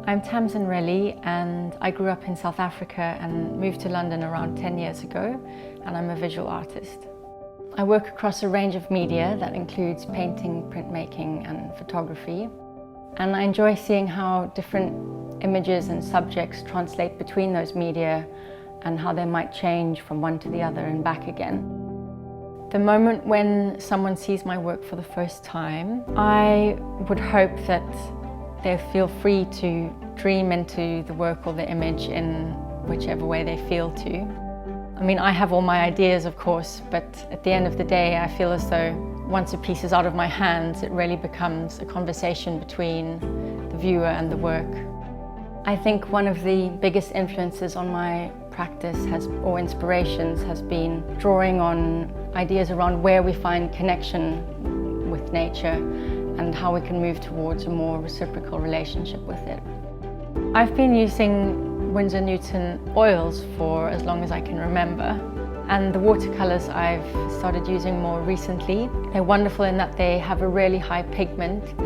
I'm Tamsin Relly, and I grew up in South Africa and moved to London around 10 years ago, and I'm a visual artist. I work across a range of media that includes painting, printmaking and photography, and I enjoy seeing how different images and subjects translate between those media and how they might change from one to the other and back again. The moment when someone sees my work for the first time, I would hope that they feel free to dream into the work or the image in whichever way they feel to. I mean, I have all my ideas, of course, but at the end of the day, I feel as though once a piece is out of my hands, it really becomes a conversation between the viewer and the work. I think one of the biggest influences on my practice or inspirations has been drawing on ideas around where we find connection with nature and how we can move towards a more reciprocal relationship with it. I've been using Winsor Newton oils for as long as I can remember, and the watercolors I've started using more recently. They're wonderful in that they have a really high pigment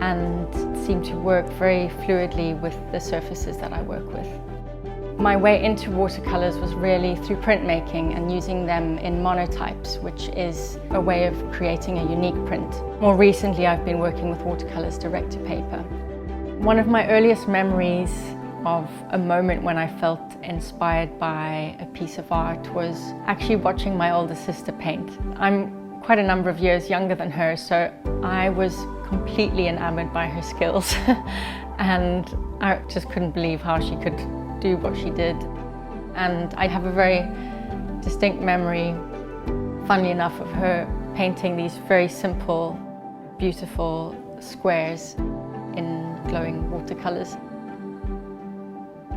and seem to work very fluidly with the surfaces that I work with. My way into watercolors was really through printmaking and using them in monotypes, which is a way of creating a unique print. More recently, I've been working with watercolors direct to paper. One of my earliest memories of a moment when I felt inspired by a piece of art was actually watching my older sister paint. I'm quite a number of years younger than her, so I was completely enamored by her skills and I just couldn't believe how she could do what she did. And I have a very distinct memory, funnily enough, of her painting these very simple, beautiful squares in glowing watercolors.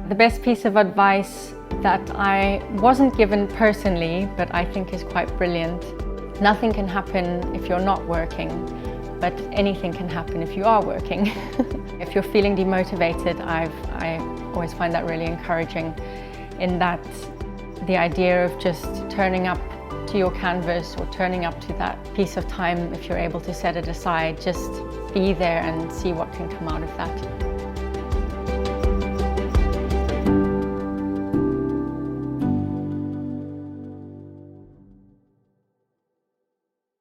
The best piece of advice that I wasn't given personally, but I think is quite brilliant: nothing can happen if you're not working, but anything can happen if you are working. If you're feeling demotivated, I always find that really encouraging, in that the idea of just turning up to your canvas or turning up to that piece of time, if you're able to set it aside, just be there and see what can come out of that.